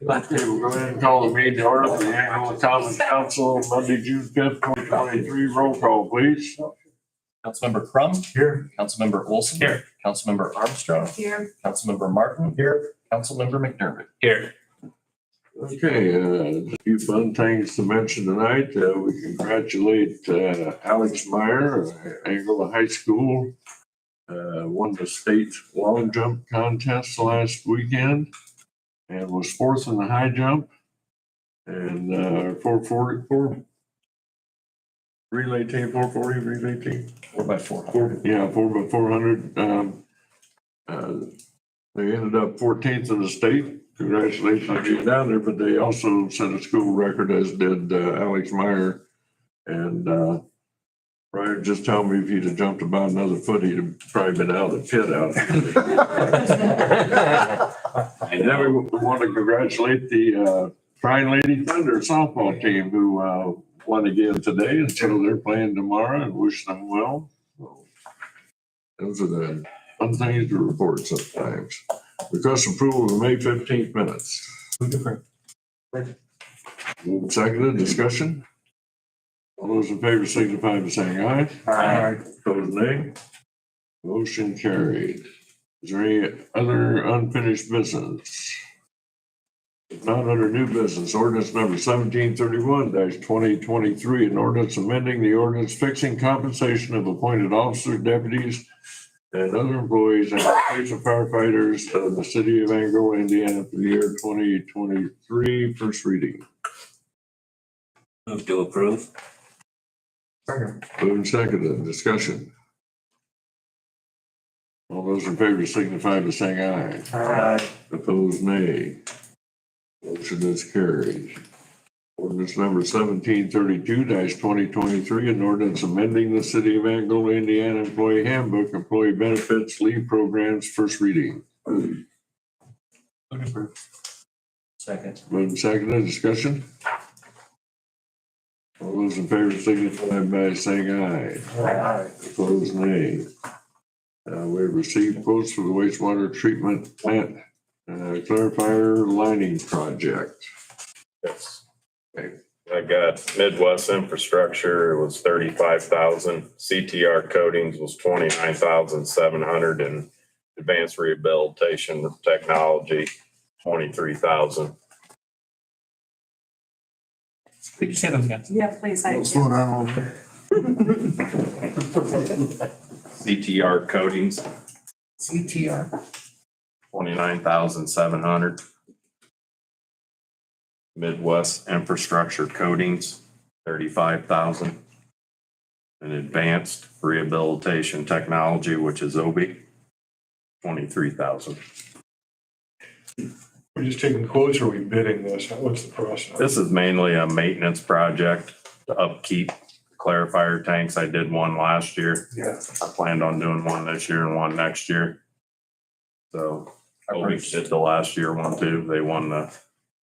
Okay, we'll go ahead and call the meeting to order for the Angola Common Council, Monday, June 5th, 2023. Roll call, please. Councilmember Crum. Here. Councilmember Olson. Here. Councilmember Armstrong. Here. Councilmember Martin. Here. Councilmember McDermott. Here. Okay, a few fun things to mention tonight. We congratulate Alex Meyer, Angola High School. Won the state long jump contest last weekend and was fourth in the high jump. And 440 relay team, 440 relay team. 4x400. Yeah, 4x400. They ended up 14th in the state. Congratulations on getting down there, but they also set a school record, as did Alex Meyer. And Brian just told me if he'd have jumped about another foot, he'd have probably been out of the pit out there. And then we want to congratulate the Trine Lady Thunder softball team who won again today, and so they're playing tomorrow, and wish them well. So those are the fun things to report sometimes. Request approval of the May 15th minutes. Moved, seconded, discussion. All those in favor signify by saying aye. Aye. Opposed, nay. Motion carried. Is there any other unfinished business? If not, under new business, ordinance number 1731-2023, an ordinance amending the ordinance fixing compensation of appointed officers, deputies, and other employees and police and firefighters of the city of Angola, Indiana for the year 2023. First reading. Move to approve. Moved and seconded. Discussion. All those in favor signify by saying aye. Aye. Opposed, nay. Motion is carried. Ordinance number 1732-2023, an ordinance amending the city of Angola, Indiana employee handbook, employee benefits, leave programs. First reading. Move to approve. Second. Moved and seconded. Discussion. All those in favor signify by saying aye. Aye. Opposed, nay. We have received quotes for the wastewater treatment plant clarifier lining project. Yes. I got Midwest infrastructure, it was 35,000. CTR coatings was 29,700, and advanced rehabilitation technology, 23,000. Could you say those again? Yeah, please. Slow down a little bit. CTR coatings, CTR. 29,700. Midwest infrastructure coatings, 35,000. And advanced rehabilitation technology, which is OB, 23,000. We're just taking quotes, or are we bidding this? What's the process? This is mainly a maintenance project to upkeep clarifier tanks. I did one last year. Yeah. I planned on doing one this year and one next year. So we did the last year one too. They won the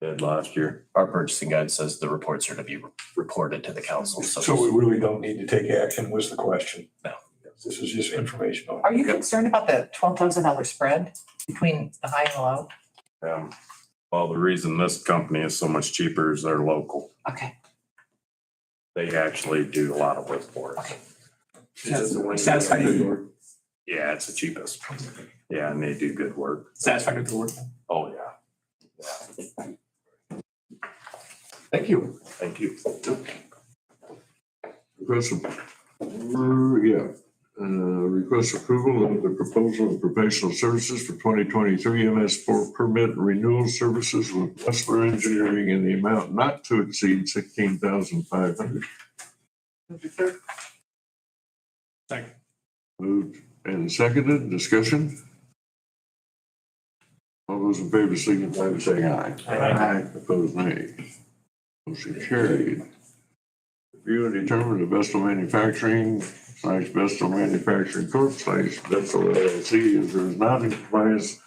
bid last year. Our purchasing guide says the reports are to be reported to the council. So we really don't need to take action, was the question. No. This is just informational. Are you concerned about the $12,000 spread between the high and the low? Well, the reason this company is so much cheaper is they're local. Okay. They actually do a lot of work for us. Okay. Satisfied. Yeah, it's the cheapest. Yeah, and they do good work. Satisfied with the work. Oh, yeah. Thank you. Thank you. Request approval of the proposal of professional services for 2023 MS4 permit renewal services with Wessler Engineering in the amount not to exceed $16,500. Second. Moved and seconded. Discussion. All those in favor signify by saying aye. Aye. Opposed, nay. Motion carried. Review and determine the Vestal Manufacturing / Vestal Manufacturing Corp. / Vestal LLC is or is not in compliance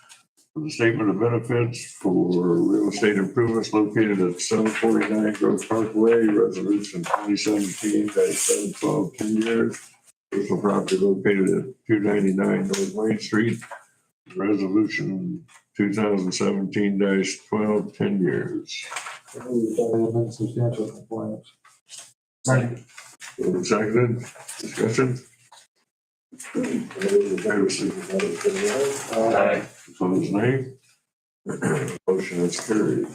for the statement of benefits for real estate improvements located at 749 Grove Parkway, resolution 2017-712, 10 years. Personal property located at 299 North Main Street, resolution 2017-12, 10 years. Substantial compliance. Second. Moved and seconded, discussion. All those in favor, signify by saying aye. Opposed, nay. Motion is carried.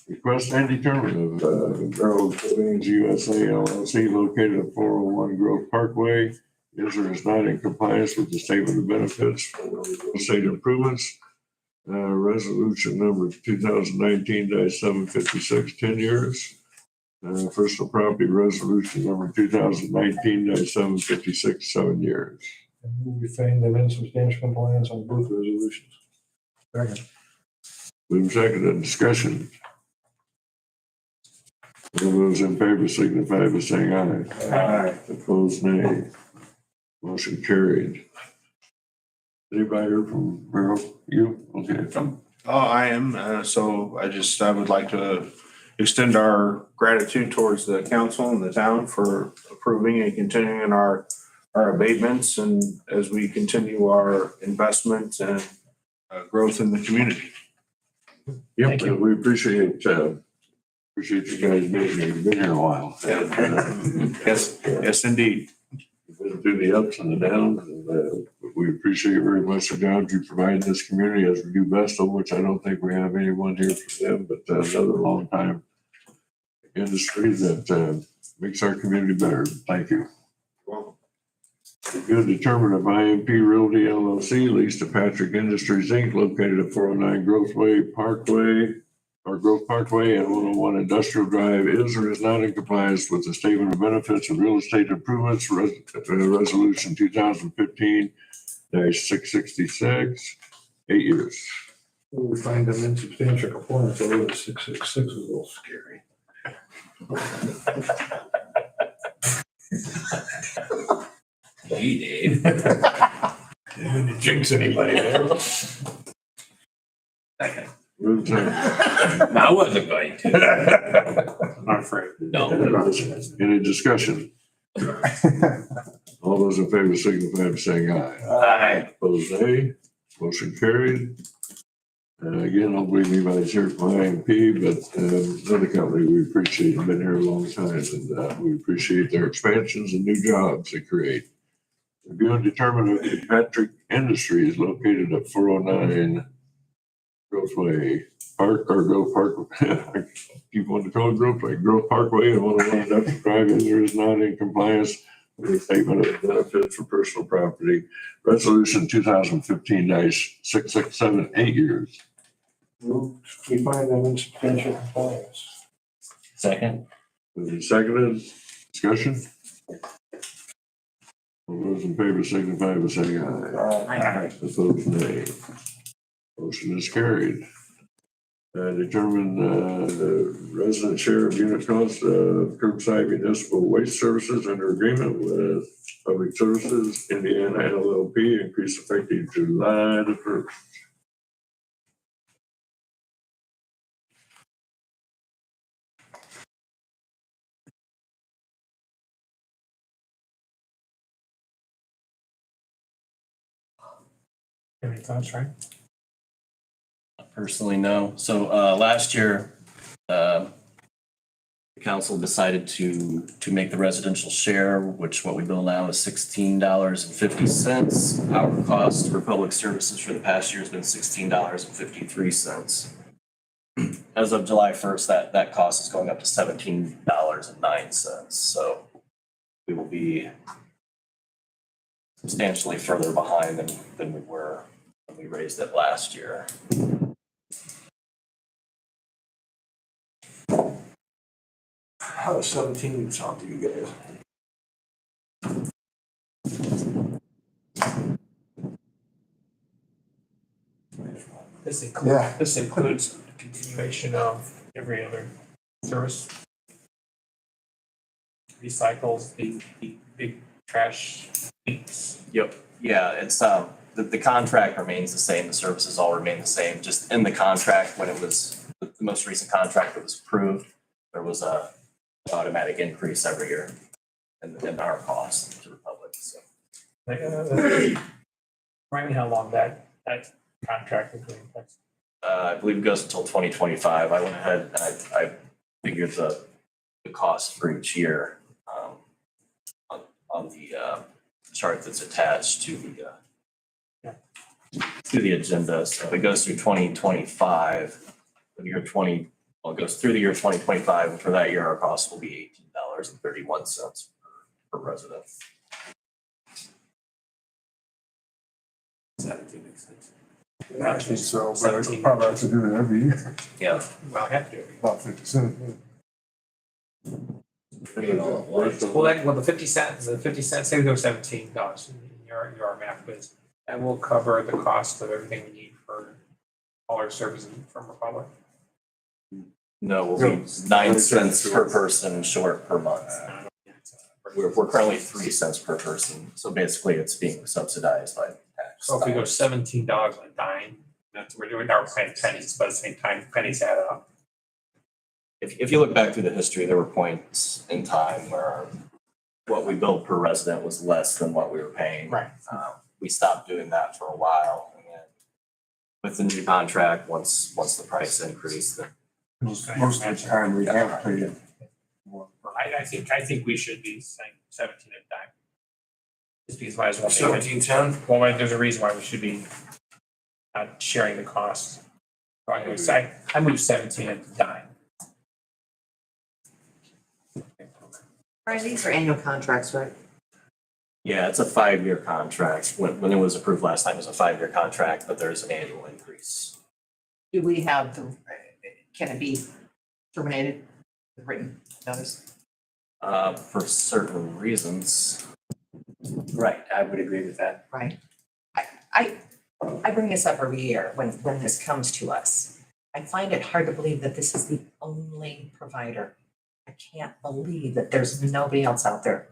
Request and determine of Barrel Coatings USA LLC located at 401 Grove Parkway is or is not in compliance with the statement of benefits for real estate improvements. Resolution number 2019-756, 10 years. Personal property resolution number 2019-756, 7 years. We find them in substantial compliance on both resolutions. Second. Move seconded, discussion. All those in favor signify by saying aye. Aye. Opposed, nay. Motion carried. Anybody here from Merrill? You? Okay. I am. So I would like to extend our gratitude towards the council and the town for approving and continuing our abatements and as we continue our investments and growth in the community. Yep, Thank you. we appreciate you guys being here. You've been here a while. Yes, indeed. You've been through the ups and the downs, and we appreciate very much the jobs you provide in this community as we do best of, which I don't think we have anyone here for them, but another long time industry that makes our community better. Thank you. Well, Good determined of IMP Realty LLC leased to Patrick Industries Inc. located at 409 Grove Parkway and 101 Industrial Drive is or is not in compliance with the statement of benefits of real estate improvements resolution 2015-666, 8 years. We find them in substantial compliance, although the 666 is a little scary. Hey, Dave. Didn't jinx anybody there. Second. Moved to- I wasn't going to. I'm not afraid. No. Any discussion? All those in favor signify by saying aye. Aye. Opposed, nay. Motion carried. Again, I don't believe anybody's here from IMP, but another company we appreciate, have been here a long time, and we appreciate their expansions and new jobs they create. Review and determine if Patrick Industries located at 409 Grove Park. I keep wanting to call it Grove Parkway and 101 Industrial Drive is not in compliance with the statement of benefits for personal property. Resolution 2015-667, 8 years. We find them in substantial compliance. Second. Moved and seconded. Discussion? All those in favor signify by saying aye. Opposed, nay. Motion is carried. Determine the resident share of unit cost of curbside municipal waste services under agreement with Public Services Indiana LLP, increase effective July the 1st. Any thoughts, right? Personally, no. So last year, the council decided to make the residential share, which what we bill now is $16.50. Our cost for public services for the past year has been $16.53. As of July 1st, that cost is going up to $17.09. So we will be substantially further behind than we were when we raised it last year. How does 17 sound to you guys? This includes the continuation of every other service. Recycles, the big trash heaps. Yep. Yeah, it's the contract remains the same, the services all remain the same, just in the contract, when it was, the most recent contract that was approved, there was a automatic increase every year in our cost to the public, so. Remind me how long that contract is going to last. I believe it goes until 2025. I went ahead and I figured the cost for each year on the chart that's attached to the agenda. So it goes through 2025. The year 20, well, it goes through the year 2025, and for that year, our cost will be $18.31 per resident. Actually, so, but it's probably have to do it every year, Yeah. Well, I have to. about 50 cents. Well, the 50 cents, say we go $17 in your math quiz. That will cover the cost of everything we need for all our services from Republic. No, we'll be 9 cents per person short per month. We're currently 3 cents per person, so basically it's being subsidized by tax. So if we go $17 a dime, that's, we're doing our pennies, but at the same time, pennies add up. If you look back through the history, there were points in time where what we billed per resident was less than what we were paying. Right. We stopped doing that for a while, and then with the new contract, once the price increased, then Most of the time we have paid it. I think we should be saying 17 at a time. Just because might as well. 17.10? Well, there's a reason why we should be not sharing the cost. So I'm gonna say, I move 17 at a dime. Brian, these are annual contracts, right? yeah, it's a 5-year contract. When it was approved last time, it was a 5-year contract, but there's an annual increase. Do we have can it be terminated, with written notice? For certain reasons. Right, I would agree with that. Right. I bring this up every year when this comes to us. I find it hard to believe that this is the only provider. I can't believe that there's nobody else out there.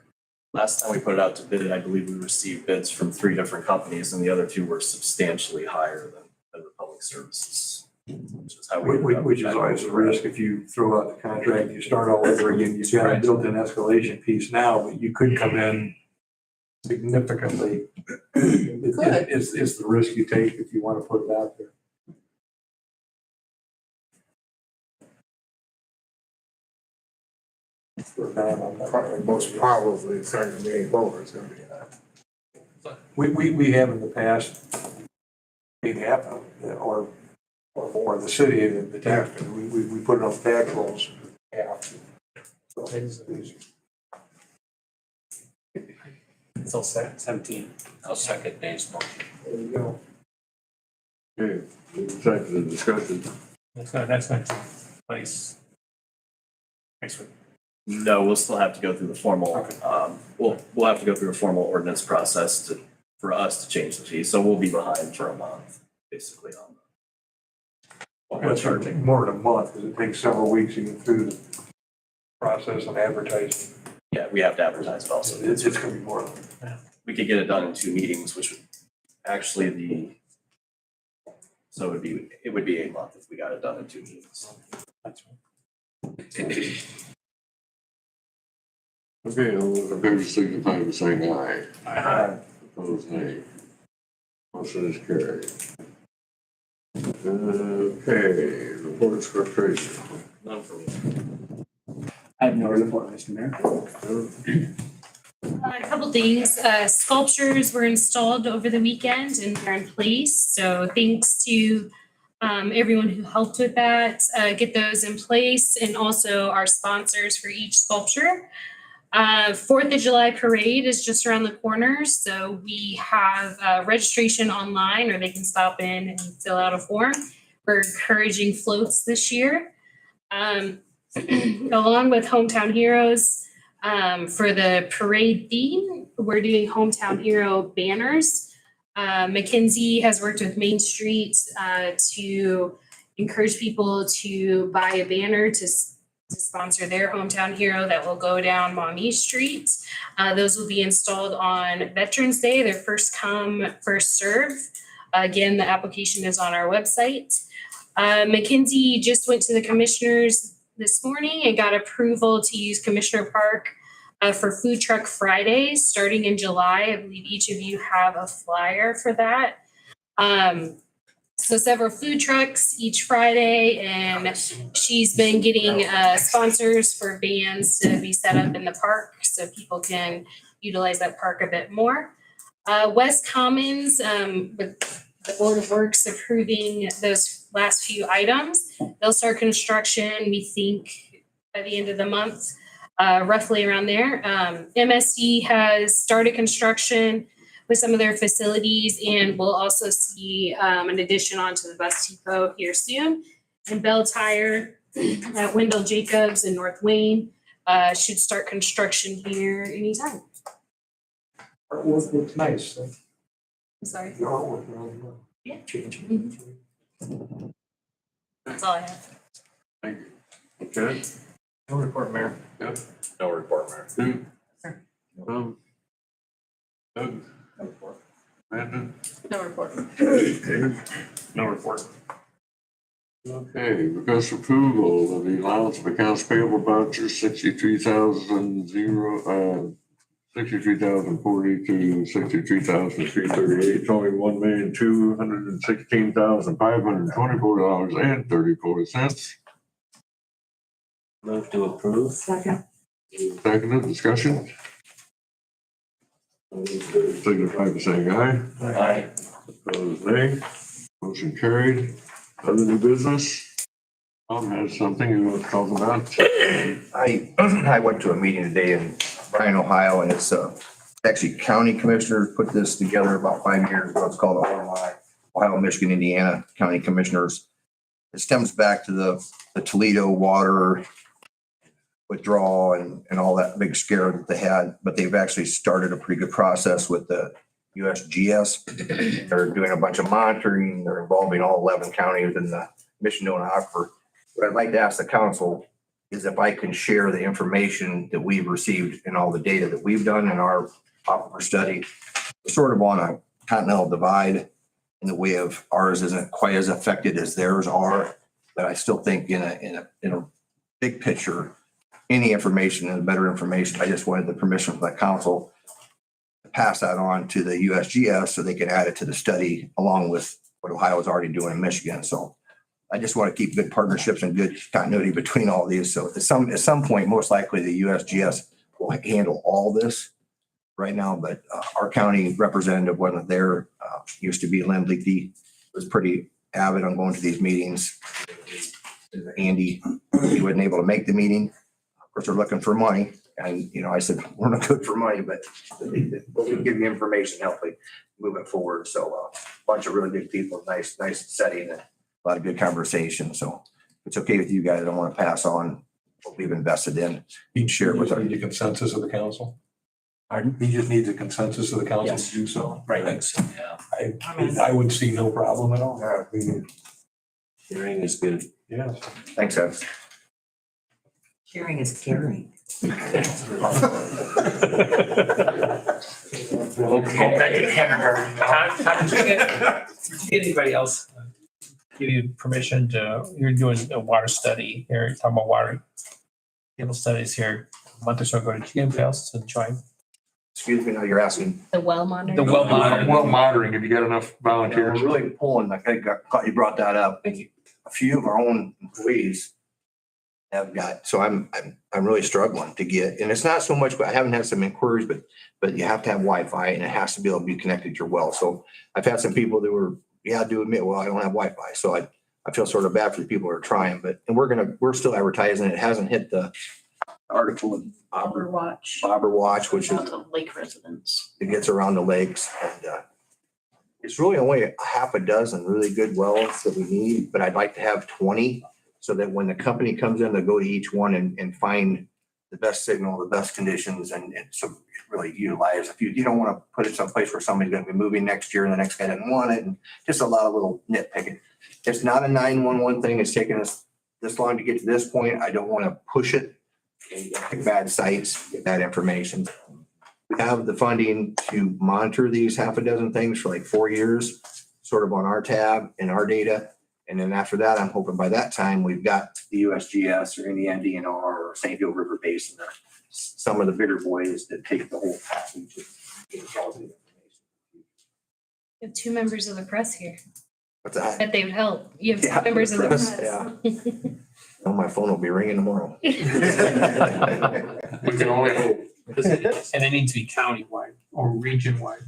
Last time we put it out to bid, I believe we received bids from 3 different companies, and the other 2 were substantially higher than Republic Services. Which is how we. Which is always a risk if you throw out the contract, you start all over again, you've got a built-in escalation piece now, but you could come in significantly. It's the risk you take if you want to put it out there. Most probably $30 million is gonna be that. We have in the past paid half of it, or more, the city, the tax, we put it on tax rolls, half. So it's easy. Still 17. I'll second Dave's motion. There you go. Okay, second the discussion. That's going to place next week. No, we'll still have to go through the formal, Okay. we'll have to go through a formal ordinance process for us to change the fee, so we'll be behind for a month, basically on what we're That's charging. more than a month, because it takes several weeks to get through the process of advertising. Yeah, we have to advertise it also. It's gonna be more than. We could get it done in 2 meetings, which would actually so it would be a month if we got it done in 2 meetings. That's right. Okay, all those in favor signify by saying aye. Aye. Opposed, nay. Motion is carried. Okay, reports for treasurer. None for me. I have no report, Mr. Mayor. A couple things, sculptures were installed over the weekend and they're in place. So thanks to everyone who helped with that, get those in place, and also our sponsors for each sculpture. 4th of July parade is just around the corner. So we have registration online, or they can stop in and fill out a form. We're encouraging floats this year. Along with Hometown Heroes, for the parade theme, we're doing Hometown Hero banners. Mackenzie has worked with Main Street to encourage people to buy a banner to to sponsor their hometown hero that will go down Maumee Street. Those will be installed on Veterans Day. They're first come, first serve. Again, the application is on our website. McKinsey just went to the commissioners this morning and got approval to use Commissioner Park for Food Truck Fridays starting in July. I believe each of you have a flyer for that. So several food trucks each Friday, and she's been getting sponsors for vans to be set up in the park so people can utilize that park a bit more. West Commons, with the Board of Works approving those last few items, they'll start construction, we think, by the end of the month, roughly around there. MSD has started construction with some of their facilities, and we'll also see an addition onto the bus depot here soon. And Bell Tire at Wendell Jacobs and North Wayne should start construction here anytime. Artwork looks nice. I'm sorry. The artwork really well. Yeah. Changing. That's all I have. Thank you. Okay. No report, Mayor. Yep. No report, Mayor. Sue? Sure. Doug? No report. Brandon? No report. Dave? No report. Okay, request approval of the allowance of accounts payable vouchers, 63,040 to 63,338, only $1,216,524.34. Move to approve. Second. Seconded, discussion? All those in favor signify by saying aye. Aye. Opposed, nay. Motion carried. Other new business? Tom has something you want to talk about? I went to a meeting today in Bryan, Ohio, and it's actually county commissioners put this together about 5 years ago. It's called OMI, Ohio, Michigan, Indiana County Commissioners. It stems back to the Toledo water withdrawal and all that big scare that they had, but they've actually started a pretty good process with the USGS. They're doing a bunch of monitoring. They're involving all 11 counties in the Michigan Aquifer. What I'd like to ask the council is if I can share the information that we've received and all the data that we've done in our aquifer study. We're sort of on a continental divide in the way of ours isn't quite as affected as theirs are, but I still think in a big picture, any information is better information. I just wanted the permission from the council to pass that on to the USGS so they can add it to the study along with what Ohio is already doing in Michigan. So I just want to keep good partnerships and good continuity between all these. So at some point, most likely the USGS will handle all this right now, but our county representative wasn't there. Used to be Lynn Leakey, was pretty avid on going to these meetings. Andy, he wasn't able to make the meeting. Of course, they're looking for money. And, I said, we're not good for money, but we can give you information, help you move it forward. So a bunch of really good people, nice setting, and a lot of good conversation. So if it's okay with you guys, I don't want to pass on what we've invested in. You can share it with our. Need a consensus of the council. Pardon? He just needs a consensus of the council Yes. to do so. Right. Yeah. I would see no problem at all. Hearing is good. Yeah. Thanks, Ed. Sharing is caring. Okay. How did you get anybody else give you permission you're doing a water study here, you're talking about water table studies here a month or so ago. Did you get anybody else to join? Excuse me, now you're asking. The well monitor. The well monitor. Well monitoring, have you got enough We're volunteers? really pulling, like I thought you brought that up. A few of our own employees have got, so I'm really struggling to get, and it's not so much, I haven't had some inquiries, but you have to have Wi-Fi and it has to be able to be connected to your well. So I've had some people that were, I do admit, well, I don't have Wi-Fi. So I feel sort of bad for the people who are trying, and we're still advertising. It hasn't hit the article in Bobber Watch, which is lake residents. it gets around the lakes, and it's really only a half a dozen really good wells that we need, but I'd like to have 20 so that when the company comes in, they'll go to each one and find the best signal, the best conditions, and so really utilize. If you don't want to put it someplace where somebody's going to be moving next year and the next guy doesn't want it, and just a lot of little nitpicking. It's not a 911 thing. It's taken us this long to get to this point. I don't want to push it and get bad sites, get bad information. We have the funding to monitor these half a dozen things for like 4 years, sort of on our tab and our data. And then after that, I'm hoping by that time, we've got the USGS or any DNR or St. Joe River Basin, or some of the bigger boys that take the whole package. And get us all the information. We have 2 members of the press here. What's that? Bet they would help. You have 2 Yeah, members of the press, press. Oh, my phone will be ringing tomorrow. We can only hope. And it needs to be countywide or region-wide.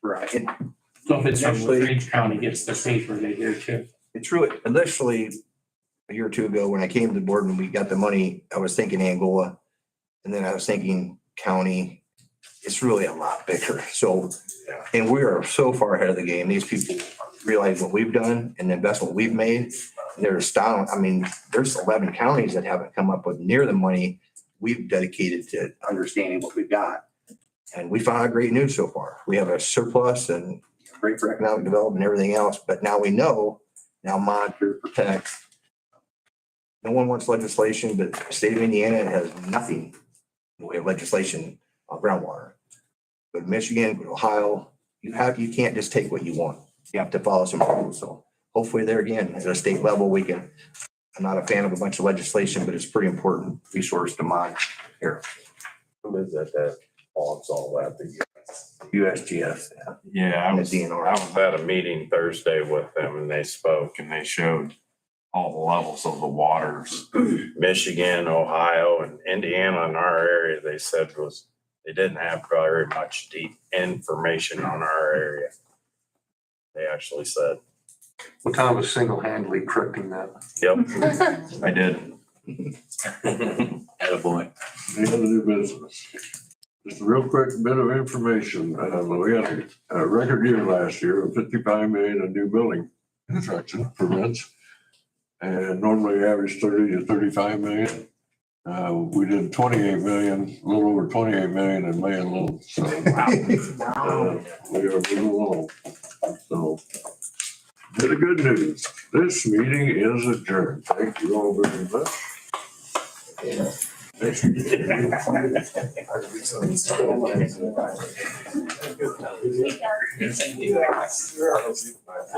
Right. So if it's from Actually- Range County, gets the paper, they hear too. It's really, initially, a year or two ago, when I came to the board and we got the money, I was thinking Angola. And then I was thinking county. It's really a lot bigger. So, and we are so far ahead of the game. These people realize what we've done and the investment we've made. They're astounded. I mean, there's 11 counties that haven't come up with near the money we've dedicated to understanding what we've got. And we found out great news so far. We have a surplus and great for economic development and everything else, but now we know, now monitor, protect. No one wants legislation, but the state of Indiana has nothing in the way of legislation on groundwater. Go to Michigan, go to Ohio, you can't just take what you want. You have to follow some rules. So hopefully there again, at a state level, we can, I'm not a fan of a bunch of legislation, but it's a pretty important resource to monitor here. Who is that wants all that? USGS. Yeah, I And the was DNR. at a meeting Thursday with them and they spoke and they showed all the levels of the waters. Michigan, Ohio and Indiana in our area, they said they didn't have very much deep information on our area. They actually said, Well, Tom was single-handedly correcting that. yep, I did. Attaboy. Any other new business? Just a real quick bit of information. We had a record year last year of 55 million in new building construction permits. And normally average 30 to 35 million. We did 28 million, a little over 28 million in May alone. So we are moving along. So bit of good news. This meeting is adjourned. Thank you all very much. Thank you.